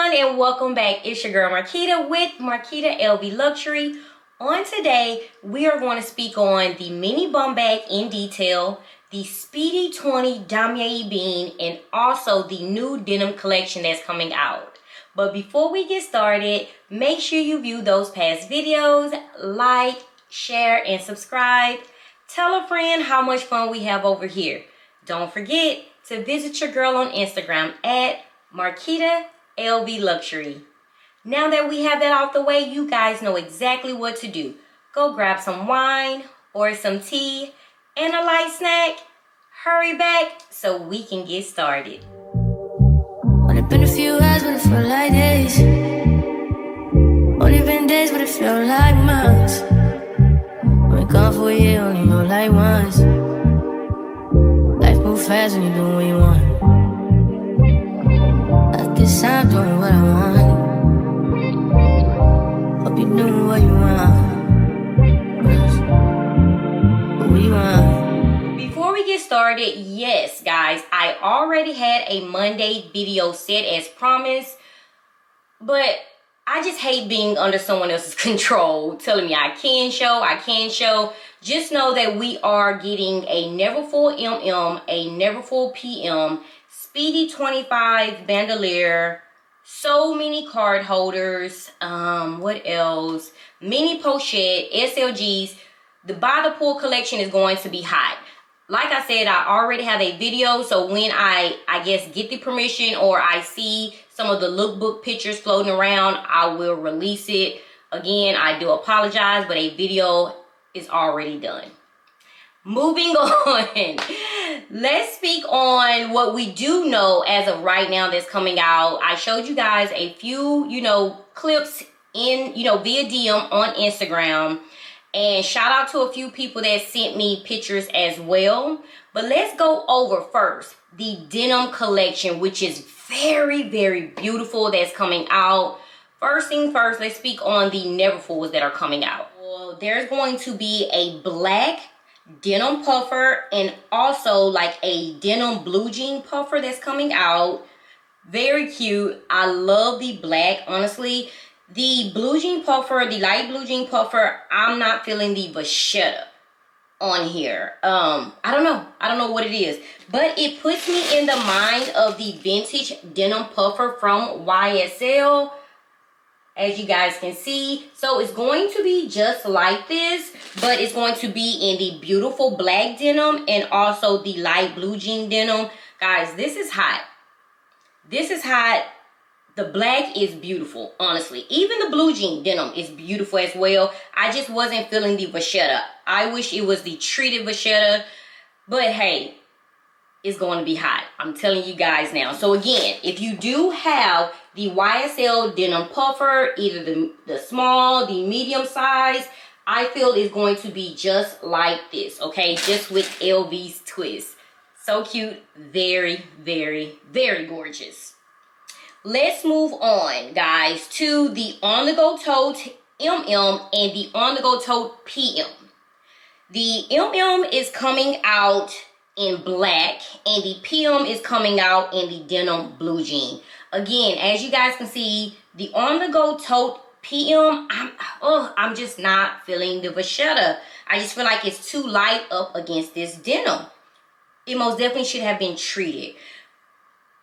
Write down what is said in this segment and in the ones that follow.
everyone, and welcome back. It's your girl Marquita with Marquita LV Luxury. On today, we are going to speak on the mini bum bag in detail, the Speedy 20 Damier Ebene, and also the new denim collection that's coming out. But before we get started, make sure you view those past videos, like, share, and subscribe. Tell a friend how much fun we have over here. Don't forget to visit your girl on Instagram at Marquita LV Luxury. Now that we have that off the way, you guys know exactly what to do. Go grab some wine or some tea and a light snack. Hurry back so we can get started. Only been a few hours, but it felt like days. Only been days, but it felt like months. Been gone for a year, only know like once. Life moves fast when you do what you want. I guess I'm doing what I want. Hope you're doing what you want. What you want. Before we get started, yes guys, I already had a Monday video set as promised, but I just hate being under someone else's control, telling me I can't show. Just know that we are getting a Neverfull MM, a Neverfull PM, Speedy 25 bandolier, so many card holders, what else? Mini pochette, SLGs. The By the Pool collection is going to be hot. Like I said, I already have a video, so when I guess get the permission or I see some of the lookbook pictures floating around, I will release it. Again, I do apologize, but a video is already done. Moving on, let's speak on what we do know as of right now that's coming out. I showed you guys a few, clips in, via DM on Instagram. And shout out to a few people that sent me pictures as well. But let's go over first the denim collection, which is very, very beautiful, that's coming out. First thing first, let's speak on the Neverfulls that are coming out. Well, there's going to be a black denim puffer and also like a denim blue jean puffer that's coming out. Very cute. I love the black, honestly. The blue jean puffer, the light blue jean puffer, I'm not feeling the vachetta on here. I don't know what it is, but it puts me in the mind of the vintage denim puffer from YSL, as you guys can see. So it's going to be just like this, but it's going to be in the beautiful black denim and also the light blue jean denim. Guys, this is hot. This is hot. The black is beautiful, honestly. Even the blue jean denim is beautiful as well. I just wasn't feeling the vachetta. I wish it was the treated vachetta, but hey, it's going to be hot. I'm telling you guys now. So again, if you do have the YSL denim puffer, either the small, the medium size, I feel it's going to be just like this, okay? Just with LV's twist. So cute. Very, very, very gorgeous. Let's move on, guys, to the on-the-go tote MM and the on-the-go tote PM. The MM is coming out in black and the PM is coming out in the denim blue jean. Again, as you guys can see, the on-the-go tote PM, I'm just not feeling the vachetta. I just feel like it's too light up against this denim. It most definitely should have been treated.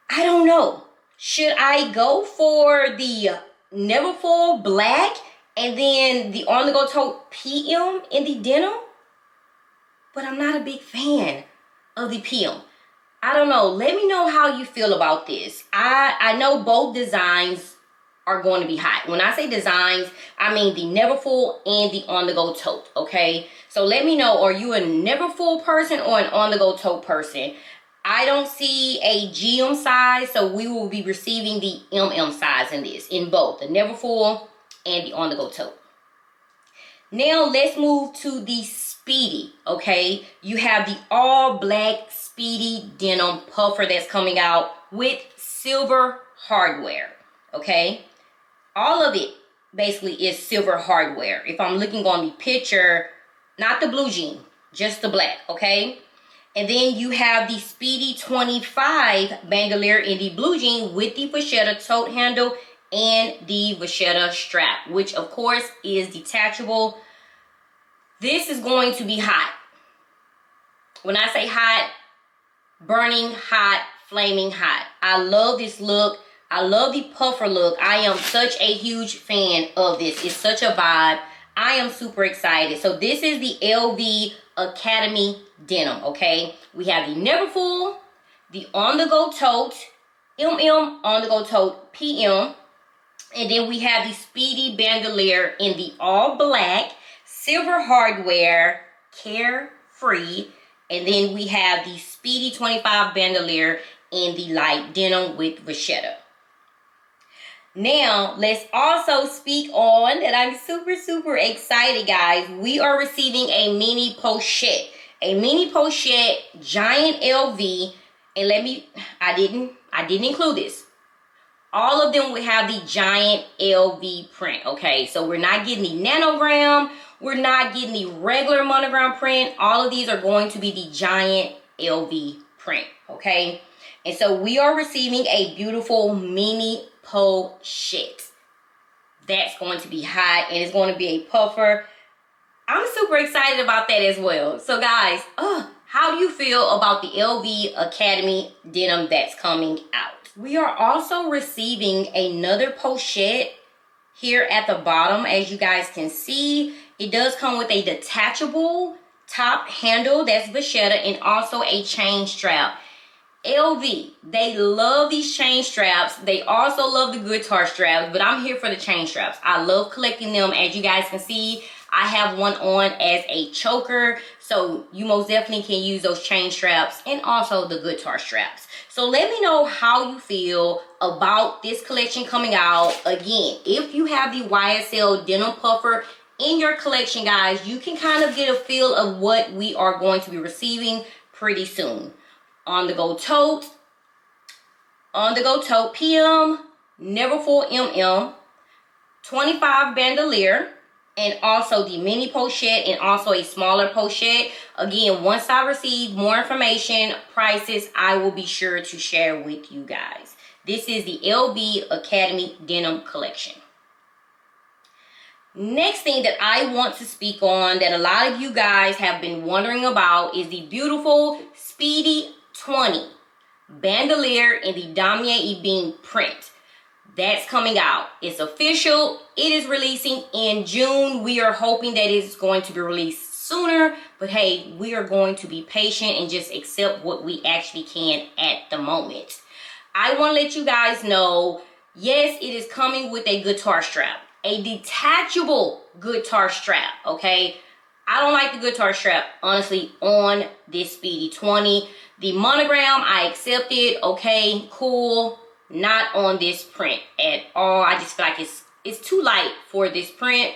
I don't know. Should I go for the Neverfull black and then the on-the-go tote PM in the denim? But I'm not a big fan of the PM. I don't know. Let me know how you feel about this. I know both designs are going to be hot. When I say designs, I mean the Neverfull and the on-the-go tote, okay? So let me know, are you a Neverfull person or an on-the-go tote person? I don't see a GM size, so we will be receiving the MM size in this, in both the Neverfull and the on-the-go tote. Now let's move to the Speedy, okay? You have the all black Speedy denim puffer that's coming out with silver hardware, okay? All of it basically is silver hardware. If I'm looking on the picture, not the blue jean, just the black, okay? And then you have the Speedy 25 bandolier in the blue jean with the vachetta tote handle and the vachetta strap, which of course is detachable. This is going to be hot. When I say hot, burning hot, flaming hot. I love this look. I love the puffer look. I am such a huge fan of this. It's such a vibe. I am super excited. So this is the LV Academy denim, okay? We have the Neverfull, the on-the-go tote, MM on-the-go tote PM, and then we have the Speedy bandolier in the all black, silver hardware, carefree, and then we have the Speedy 25 bandolier in the light denim with vachetta. Now, let's also speak on that I'm super excited, guys. We are receiving a mini pochette. A mini pochette, giant LV. And I didn't include this. All of them will have the giant LV print, okay? So we're not getting the nanogram. We're not getting the regular monogram print. All of these are going to be the giant LV print, okay? And so we are receiving a beautiful mini pochette. That's going to be hot, and it's going to be a puffer. I'm super excited about that as well. So guys, how do you feel about the LV Academy denim that's coming out? We are also receiving another pochette here at the bottom. As you guys can see, it does come with a detachable top handle that's vachetta and also a chain strap. LV, they love these chain straps. They also love the guitar straps, but I'm here for the chain straps. I love collecting them. As you guys can see, I have one on as a choker, so you most definitely can use those chain straps and also the guitar straps. So let me know how you feel about this collection coming out. Again, if you have the YSL denim puffer in your collection, guys, you can kind of get a feel of what we are going to be receiving pretty soon. On-the-go tote PM, Neverfull MM, 25 bandolier, and also the mini pochette and also a smaller pochette. Again, once I receive more information, prices, I will be sure to share with you guys. This is the LV Academy denim collection. Next thing that I want to speak on that a lot of you guys have been wondering about is the beautiful Speedy 20 bandolier in the Damier Ebene print. That's coming out. It's official. It is releasing in June. We are hoping that it's going to be released sooner, but hey, we are going to be patient and just accept what we actually can at the moment. I want to let you guys know, yes, it is coming with a guitar strap, a detachable guitar strap, okay? I don't like the guitar strap, honestly, on this Speedy 20. The monogram, I accept it, okay, cool. Not on this print at all. I just feel like it's too light for this print.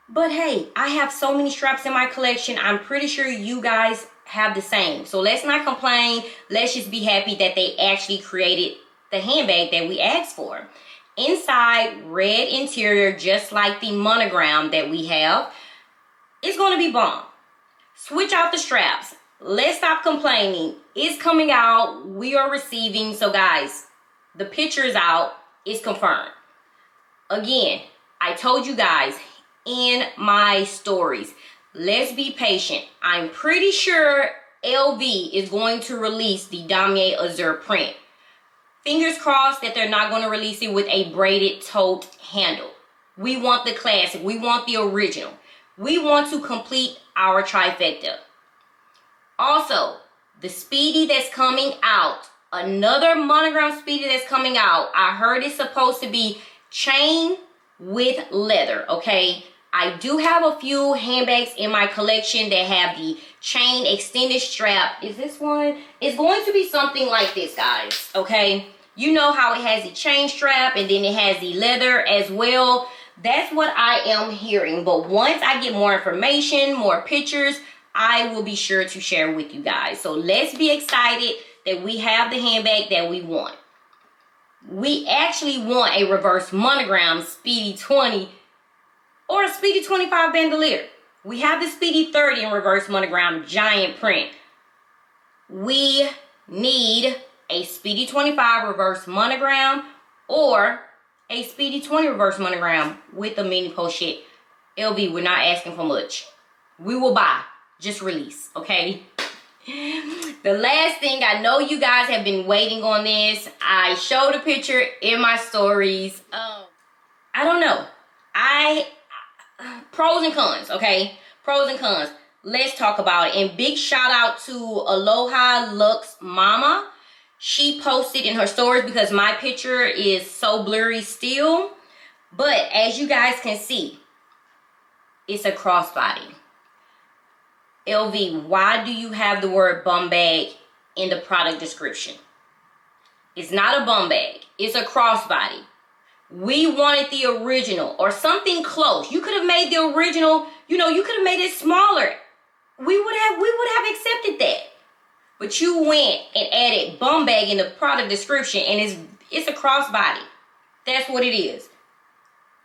But hey, I have so many straps in my collection. I'm pretty sure you guys have the same. So let's not complain. Let's just be happy that they actually created the handbag that we asked for. Inside, red interior, just like the monogram that we have. It's going to be bomb. Switch out the straps. Let's stop complaining. It's coming out. We are receiving. So guys, the picture is out. It's confirmed. Again, I told you guys in my stories, let's be patient. I'm pretty sure LV is going to release the Damier Azure print. Fingers crossed that they're not going to release it with a braided tote handle. We want the classic. We want the original. We want to complete our trifecta. Also, the Speedy that's coming out, another monogram Speedy that's coming out. I heard it's supposed to be chain with leather, okay? I do have a few handbags in my collection that have the chain extended strap. Is this one? It's going to be something like this, guys, okay? You know how it has the chain strap and then it has the leather as well. That's what I am hearing. But once I get more information, more pictures, I will be sure to share with you guys. So let's be excited that we have the handbag that we want. We actually want a reverse monogram Speedy 20 or a Speedy 25 bandolier. We have the Speedy 30 in reverse monogram giant print. We need a Speedy 25 reverse monogram or a Speedy 20 reverse monogram with a mini pochette. LV, we're not asking for much. We will buy. Just release, okay? The last thing, I know you guys have been waiting on this. I showed a picture in my stories. I don't know. Pros and cons, okay? Pros and cons. Let's talk about it. And big shout out to Aloha Lux Mama. She posted in her stories because my picture is so blurry still. But as you guys can see, it's a crossbody. LV, why do you have the word Bumbag in the product description? It's not a bum bag. It's a crossbody. We wanted the original or something close. You could have made the original, you could have made it smaller. We would have accepted that. But you went and added Bumbag in the product description, and it's a crossbody. That's what it is.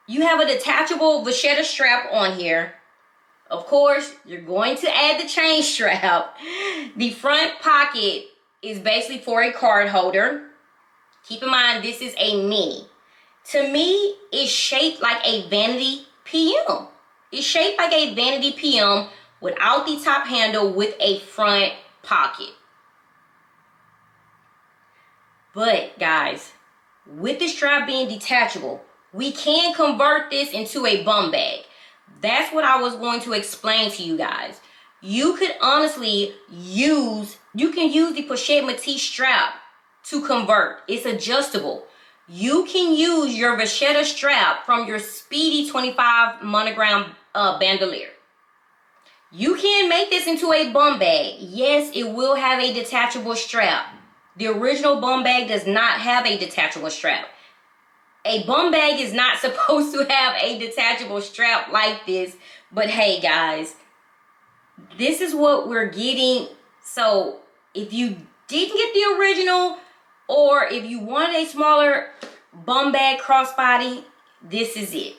You have a detachable vachetta strap on here. Of course, you're going to add the chain strap. The front pocket is basically for a card holder. Keep in mind, this is a mini. To me, it's shaped like a vanity PM. It's shaped like a vanity PM without the top handle with a front pocket. But guys, with the strap being detachable, we can convert this into a bum bag. That's what I was going to explain to you guys. You could honestly use the pochette Matisse strap to convert. It's adjustable. You can use your vachetta strap from your Speedy 25 monogram bandolier. You can make this into a bum bag. Yes, it will have a detachable strap. The original bum bag does not have a detachable strap. A bum bag is not supposed to have a detachable strap like this. But hey guys, this is what we're getting. So if you didn't get the original, or if you wanted a smaller bum bag crossbody, this is it.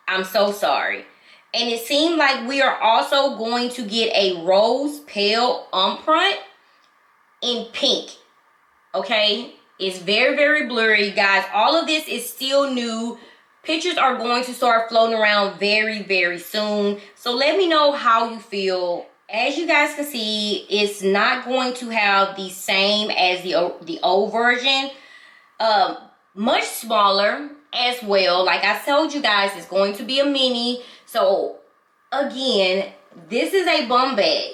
I'm so sorry. And it seemed like we are also going to get a rose pale front in pink. Okay? It's very, very blurry, guys. All of this is still new. Pictures are going to start floating around very, very soon. So let me know how you feel. As you guys can see, it's not going to have the same as the old version. Much smaller as well. Like I told you guys, it's going to be a mini. So again, this is a bum bag.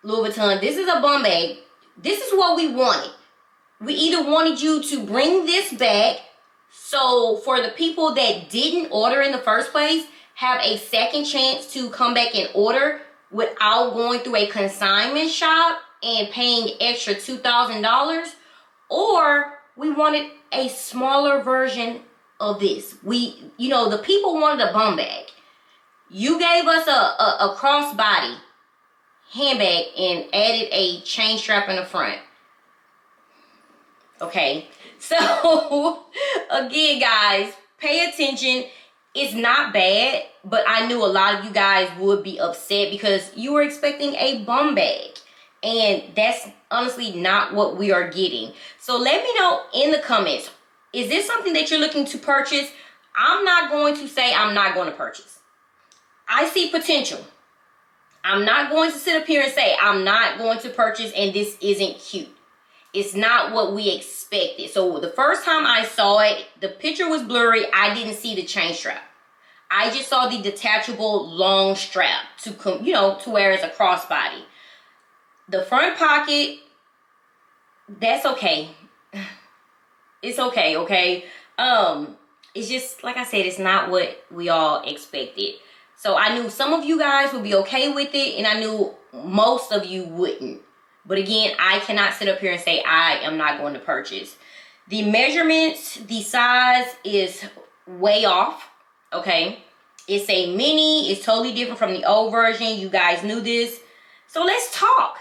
Louis Vuitton, this is a bum bag. This is what we wanted. We either wanted you to bring this back, so for the people that didn't order in the first place, have a second chance to come back and order without going through a consignment shop and paying extra $2,000, or we wanted a smaller version of this. The people wanted a bum bag. You gave us a crossbody handbag and added a chain strap in the front. Okay, so again guys, pay attention. It's not bad, but I knew a lot of you guys would be upset because you were expecting a bum bag, and that's honestly not what we are getting. So let me know in the comments, is this something that you're looking to purchase? I'm not going to say I'm not going to purchase. I see potential. I'm not going to sit up here and say I'm not going to purchase and this isn't cute. It's not what we expected. So the first time I saw it, the picture was blurry. I didn't see the chain strap. I just saw the detachable long strap to wear as a crossbody. The front pocket, that's okay. It's okay, okay? It's just, like I said, it's not what we all expected. So I knew some of you guys would be okay with it, and I knew most of you wouldn't. But again, I cannot sit up here and say I am not going to purchase. The measurements, the size is way off, okay? It's a mini. It's totally different from the old version. You guys knew this. So let's talk.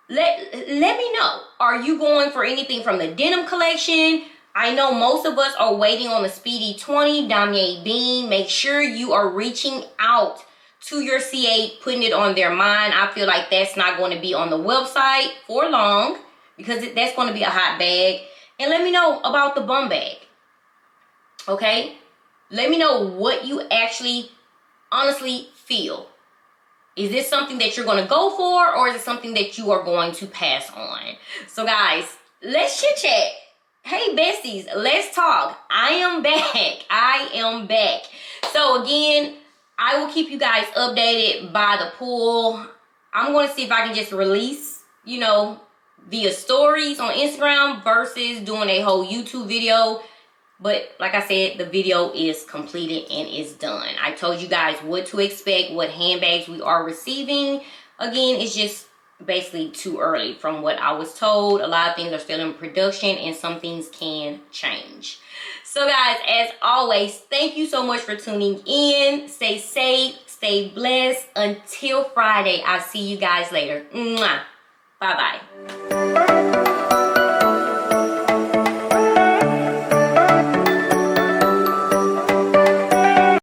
Let me know. Are you going for anything from the denim collection? I know most of us are waiting on the Speedy 20, Damier Ebene. Make sure you are reaching out to your C8, putting it on their mind. I feel like that's not going to be on the website for long because that's going to be a hot bag. And let me know about the bum bag. Okay? Let me know what you actually honestly feel. Is this something that you're going to go for, or is it something that you are going to pass on? So guys, let's chit chat. Hey besties, let's talk. I am back. I am back. So again, I will keep you guys updated by the pool. I'm going to see if I can just release, you know, via stories on Instagram versus doing a whole YouTube video. But like I said, the video is completed and is done. I told you guys what to expect, what handbags we are receiving. Again, it's just basically too early from what I was told. A lot of things are still in production and some things can change. So guys, as always, thank you so much for tuning in. Stay safe, stay blessed. Until Friday, I'll see you guys later. Mwah. Bye-bye.